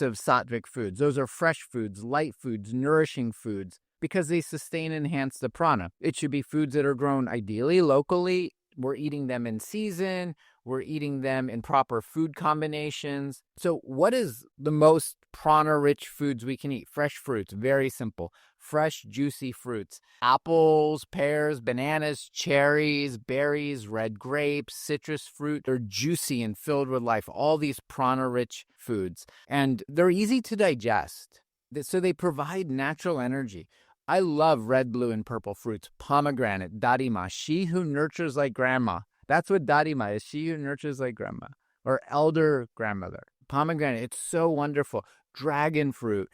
S1: of sattvic foods. Those are fresh foods, light foods, nourishing foods, because they sustain and enhance the prana. It should be foods that are grown ideally locally. We're eating them in season. We're eating them in proper food combinations. So what is the most prana-rich foods we can eat? Fresh fruits, very simple. Fresh, juicy fruits. Apples, pears, bananas, cherries, berries, red grapes, citrus fruit. They're juicy and filled with life. All these prana-rich foods. And they're easy to digest. So they provide natural energy. I love red, blue, and purple fruits. Pomegranate, dadima, she who nurtures like grandma. That's what dadima is, she who nurtures like grandma, or elder grandmother. Pomegranate, it's so wonderful. Dragon fruit,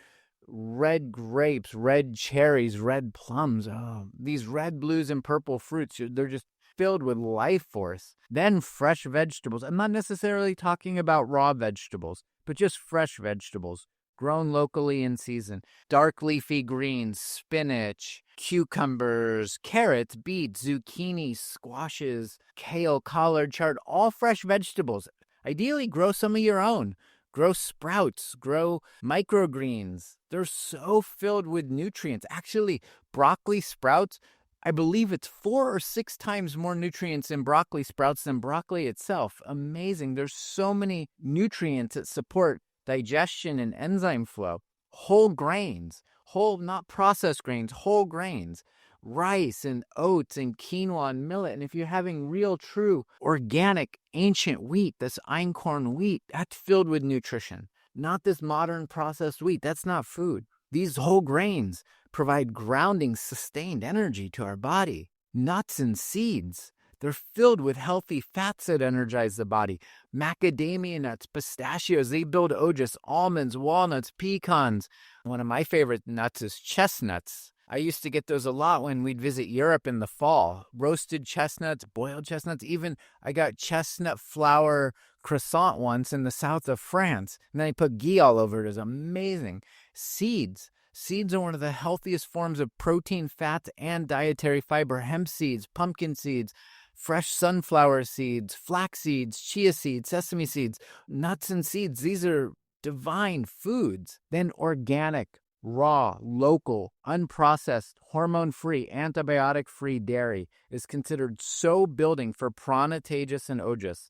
S1: red grapes, red cherries, red plums. Oh, these red, blues, and purple fruits, they're just filled with life force. Then fresh vegetables. I'm not necessarily talking about raw vegetables, but just fresh vegetables. Grown locally in season. Dark leafy greens, spinach, cucumbers, carrots, beets, zucchini, squashes, kale, collard, chard, all fresh vegetables. Ideally, grow some of your own. Grow sprouts, grow microgreens. They're so filled with nutrients. Actually, broccoli sprouts, I believe it's 4 or 6 times more nutrients in broccoli sprouts than broccoli itself. Amazing. There's so many nutrients that support digestion and enzyme flow. Whole grains, not processed grains, whole grains, rice and oats and quinoa and millet. And if you're having real, true, organic, ancient wheat, this einkorn wheat, that's filled with nutrition. Not this modern processed wheat. That's not food. These whole grains provide grounding, sustained energy to our body. Nuts and seeds, they're filled with healthy fats that energize the body. Macadamia nuts, pistachios, they build ojas, almonds, walnuts, pecans. One of my favorite nuts is chestnuts. I used to get those a lot when we'd visit Europe in the fall. Roasted chestnuts, boiled chestnuts. Even I got chestnut flour croissant once in the south of France. And then I put ghee all over it. It was amazing. Seeds. Seeds are one of the healthiest forms of protein, fats, and dietary fiber. Hemp seeds, pumpkin seeds, fresh sunflower seeds, flax seeds, chia seeds, sesame seeds, nuts and seeds. These are divine foods. Then organic, raw, local, unprocessed, hormone-free, antibiotic-free dairy is considered so building for prana, tejas, and ojas.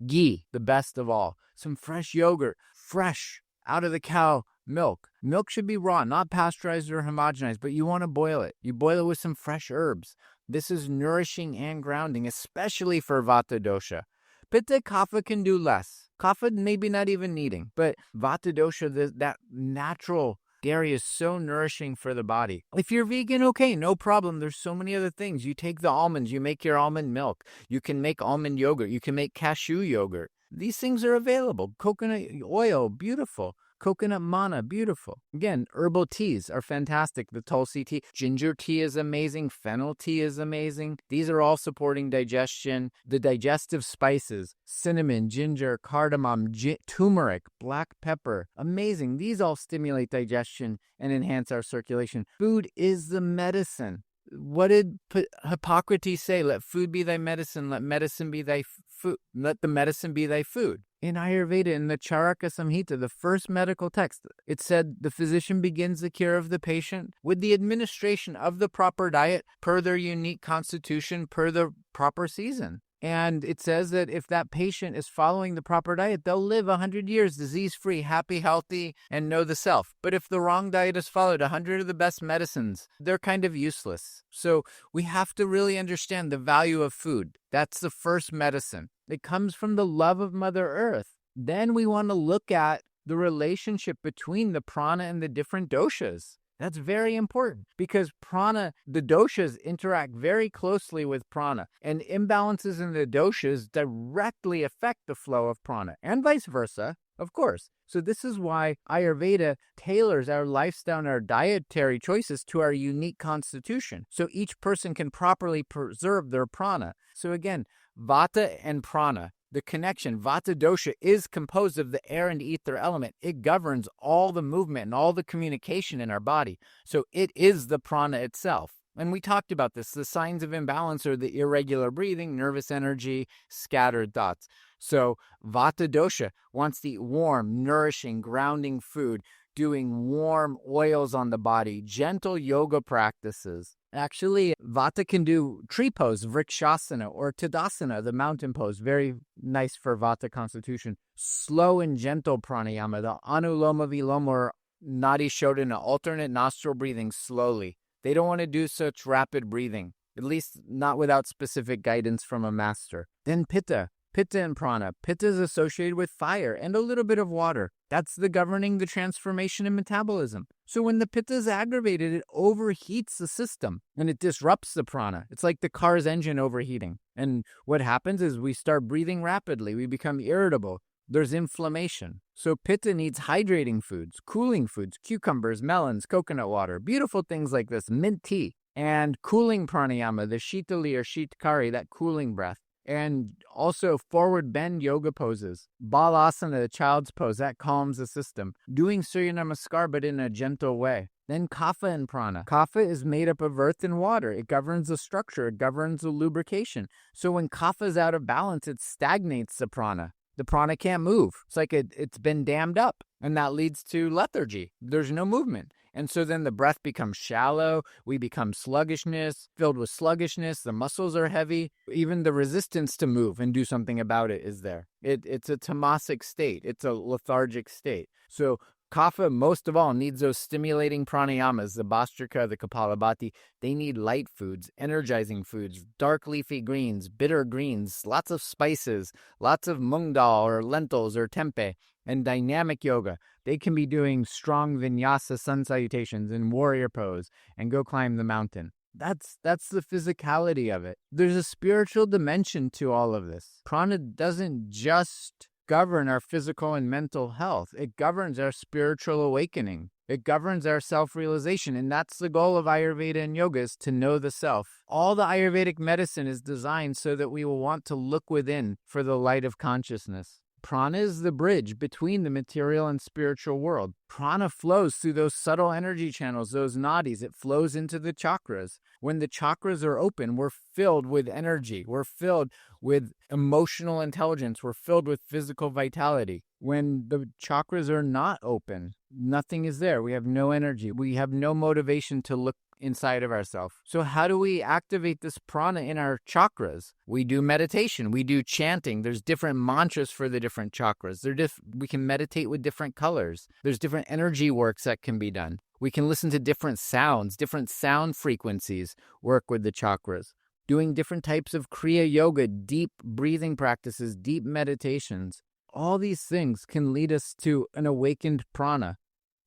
S1: Ghee, the best of all. Some fresh yogurt, fresh, out of the cow milk. Milk should be raw, not pasteurized or homogenized, but you want to boil it. You boil it with some fresh herbs. This is nourishing and grounding, especially for Vata dosha. Pitta kapha can do less. Kapha maybe not even needing, but Vata dosha, that natural dairy is so nourishing for the body. If you're vegan, okay, no problem. There's so many other things. You take the almonds, you make your almond milk. You can make almond yogurt. You can make cashew yogurt. These things are available. Coconut oil, beautiful. Coconut manna, beautiful. Again, herbal teas are fantastic. The Tulsi tea, ginger tea is amazing. Fennel tea is amazing. These are all supporting digestion. The digestive spices, cinnamon, ginger, cardamom, turmeric, black pepper, amazing. These all stimulate digestion and enhance our circulation. Food is the medicine. What did Hippocrates say? Let food be thy medicine. Let medicine be thy food. Let the medicine be thy food. In Ayurveda, in the Charaka Samhita, the first medical text, it said the physician begins the care of the patient with the administration of the proper diet per their unique constitution, per the proper season. And it says that if that patient is following the proper diet, they'll live 100 years disease-free, happy, healthy, and know the self. But if the wrong diet is followed, 100 of the best medicines, they're kind of useless. So we have to really understand the value of food. That's the first medicine. It comes from the love of Mother Earth. Then we want to look at the relationship between the prana and the different doshas. That's very important because prana, the doshas interact very closely with prana, and imbalances in the doshas directly affect the flow of prana and vice versa, of course. So this is why Ayurveda tailors our lifestyle and our dietary choices to our unique constitution, so each person can properly preserve their prana. So again, vata and prana, the connection, vata dosha, is composed of the air and ether element. It governs all the movement and all the communication in our body. So it is the prana itself. And we talked about this. The signs of imbalance are the irregular breathing, nervous energy, scattered thoughts. So vata dosha wants to eat warm, nourishing, grounding food, doing warm oils on the body, gentle yoga practices. Actually, vata can do tree pose, vrikshasana, or tadasana, the mountain pose. Very nice for vata constitution. Slow and gentle pranayama, the anuloma viloma or nadi shodhana, alternate nostril breathing slowly. They don't want to do such rapid breathing, at least not without specific guidance from a master. Then pitta. Pitta and prana. Pitta is associated with fire and a little bit of water. That's the governing the transformation in metabolism. So when the pitta is aggravated, it overheats the system and it disrupts the prana. It's like the car's engine overheating. And what happens is we start breathing rapidly. We become irritable. There's inflammation. So pitta needs hydrating foods, cooling foods, cucumbers, melons, coconut water, beautiful things like this, mint tea, and cooling pranayama, the shitali or shitkari, that cooling breath. And also forward bend yoga poses. Balasana, the child's pose, that calms the system. Doing Surya Namaskar, but in a gentle way. Then kapha and prana. Kapha is made up of earth and water. It governs the structure. It governs the lubrication. So when kapha is out of balance, it stagnates the prana. The prana can't move. It's like it's been dammed up. And that leads to lethargy. There's no movement. And so then the breath becomes shallow, we become filled with sluggishness, the muscles are heavy, even the resistance to move and do something about it is there. It's a tamasic state, it's a lethargic state. So kapha, most of all, needs those stimulating pranayamas, the bhastrika, the kapalabhati. They need light foods, energizing foods, dark leafy greens, bitter greens, lots of spices, lots of mung dal or lentils or tempeh, and dynamic yoga. They can be doing strong vinyasa sun salutations in warrior pose and go climb the mountain. That's the physicality of it. There's a spiritual dimension to all of this. Prana doesn't just govern our physical and mental health. It governs our spiritual awakening. It governs our self-realization. And that's the goal of Ayurveda and yoga, is to know the self. All the Ayurvedic medicine is designed so that we will want to look within for the light of consciousness. Prana is the bridge between the material and spiritual world. Prana flows through those subtle energy channels, those nadis. It flows into the chakras. When the chakras are open, we're filled with energy. We're filled with emotional intelligence. We're filled with physical vitality. When the chakras are not open, nothing is there. We have no energy. We have no motivation to look inside of ourselves. So how do we activate this prana in our chakras? We do meditation. We do chanting. There's different mantras for the different chakras. We can meditate with different colors. There's different energy works that can be done. We can listen to different sounds, different sound frequencies work with the chakras. Doing different types of Kriya Yoga, deep breathing practices, deep meditations. All these things can lead us to an awakened prana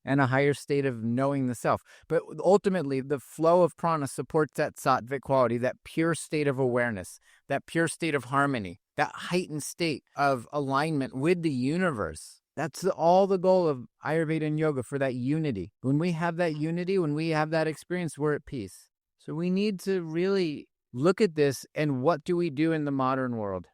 S1: and a higher state of knowing the self. But ultimately, the flow of prana supports that sattvic quality, that pure state of awareness, that pure state of harmony, that heightened state of alignment with the universe. That's all the goal of Ayurveda and yoga, for that unity. When we have that unity, when we have that experience, we're at peace. So we need to really look at this, and what do we do in the modern world?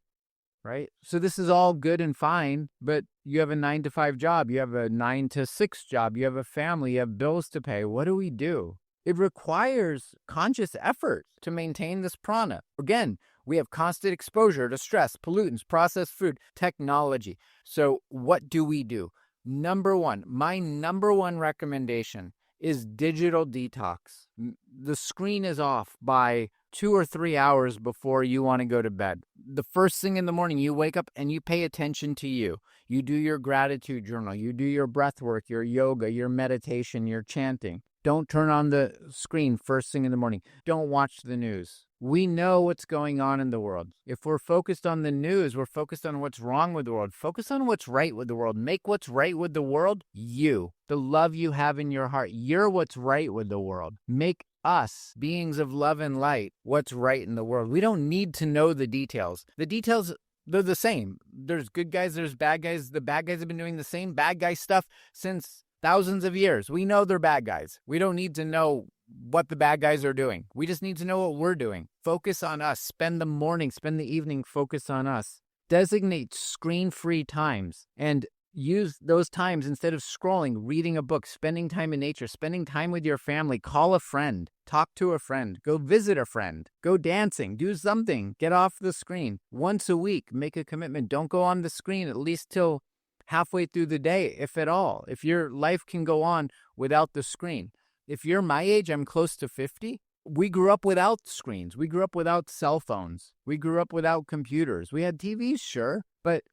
S1: Right? So this is all good and fine, but you have a 9-to-5 job, you have a 9-to-6 job, you have a family, you have bills to pay. What do we do? It requires conscious effort to maintain this prana. Again, we have constant exposure to stress, pollutants, processed food, technology. So what do we do? My number one recommendation is digital detox. The screen is off by 2 or 3 hours before you want to go to bed. The first thing in the morning, you wake up and you pay attention to you. You do your gratitude journal. You do your breath work, your yoga, your meditation, your chanting. Don't turn on the screen first thing in the morning. Don't watch the news. We know what's going on in the world. If we're focused on the news, we're focused on what's wrong with the world. Focus on what's right with the world. Make what's right with the world you. The love you have in your heart. You're what's right with the world. Make us, beings of love and light, what's right in the world. We don't need to know the details. The details, they're the same. There's good guys, there's bad guys. The bad guys have been doing the same bad guy stuff since thousands of years. We know they're bad guys. We don't need to know what the bad guys are doing. We just need to know what we're doing. Focus on us. Spend the morning, spend the evening, focus on us. Designate screen-free times and use those times instead of scrolling, reading a book, spending time in nature, spending time with your family. Call a friend, talk to a friend, go visit a friend, go dancing, do something, get off the screen. Once a week, make a commitment. Don't go on the screen at least till halfway through the day, if at all. If your life can go on without the screen. If you're my age, I'm close to 50. We grew up without screens. We grew up without cell phones. We grew up without computers. We had TVs, sure, but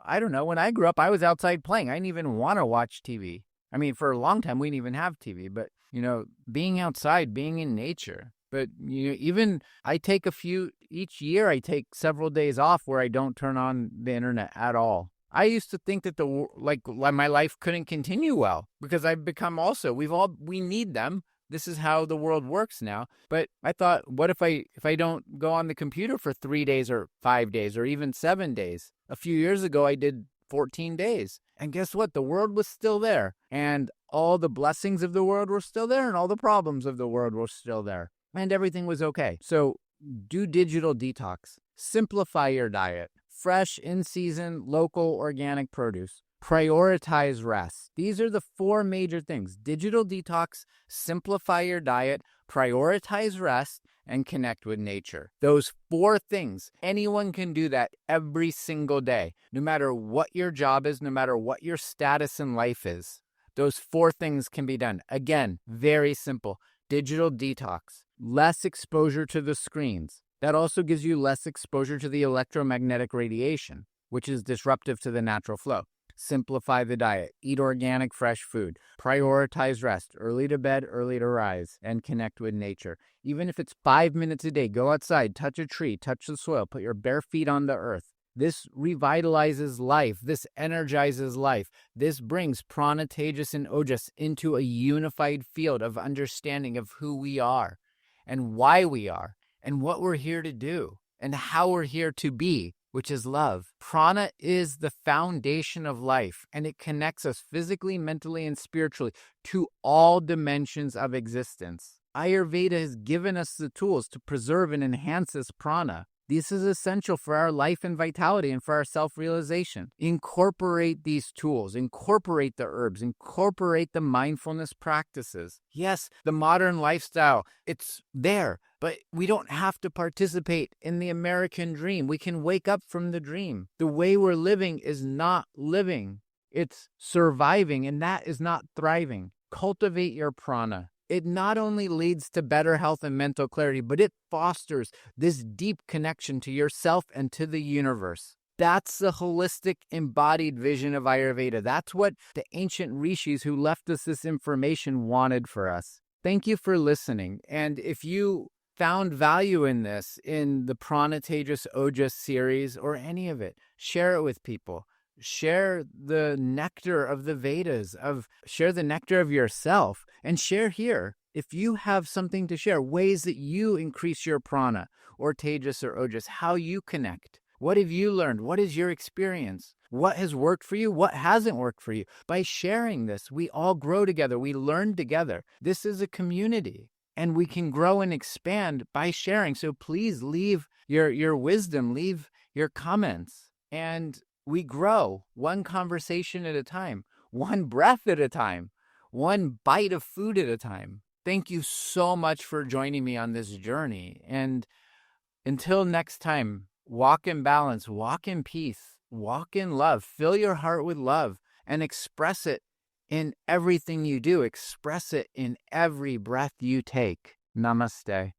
S1: I don't know. When I grew up, I was outside playing. I didn't even want to watch TV. I mean, for a long time, we didn't even have TV, but, being outside, being in nature. But even I take each year, I take several days off where I don't turn on the internet at all. I used to think that my life couldn't continue well because I've become we need them. This is how the world works now. But I thought, what if I don't go on the computer for 3 days or 5 days or even 7 days? A few years ago, I did 14 days. And guess what? The world was still there. And all the blessings of the world were still there. And all the problems of the world were still there. And everything was okay. So do digital detox. Simplify your diet. Fresh, in-season, local, organic produce. Prioritize rest. These are the 4 major things. Digital detox, simplify your diet, prioritize rest, and connect with nature. Those 4 things, anyone can do that every single day, no matter what your job is, no matter what your status in life is. Those 4 things can be done. Again, very simple. Digital detox, less exposure to the screens. That also gives you less exposure to the electromagnetic radiation, which is disruptive to the natural flow. Simplify the diet. Eat organic, fresh food. Prioritize rest. Early to bed, early to rise, and connect with nature. Even if it's 5 minutes a day, go outside, touch a tree, touch the soil, put your bare feet on the earth. This revitalizes life. This energizes life. This brings prana, tejas, and ojas into a unified field of understanding of who we are and why we are and what we're here to do and how we're here to be, which is love. Prana is the foundation of life, and it connects us physically, mentally, and spiritually to all dimensions of existence. Ayurveda has given us the tools to preserve and enhance this prana. This is essential for our life and vitality and for our self-realization. Incorporate these tools, incorporate the herbs, incorporate the mindfulness practices. Yes, the modern lifestyle, it's there, but we don't have to participate in the American dream. We can wake up from the dream. The way we're living is not living. It's surviving, and that is not thriving. Cultivate your prana. It not only leads to better health and mental clarity, but it fosters this deep connection to yourself and to the universe. That's the holistic, embodied vision of Ayurveda. That's what the ancient rishis who left us this information wanted for us. Thank you for listening. And if you found value in this, in the Prana, Tejas, Ojas series, or any of it, share it with people. Share the nectar of the Vedas, share the nectar of yourself, and share here. If you have something to share, ways that you increase your prana or tejas or ojas, how you connect. What have you learned? What is your experience? What has worked for you? What hasn't worked for you? By sharing this, we all grow together. We learn together. This is a community, and we can grow and expand by sharing. So please leave your wisdom, leave your comments, and we grow one conversation at a time, one breath at a time, one bite of food at a time. Thank you so much for joining me on this journey. And until next time, walk in balance, walk in peace, walk in love, fill your heart with love, and express it in everything you do. Express it in every breath you take. Namaste.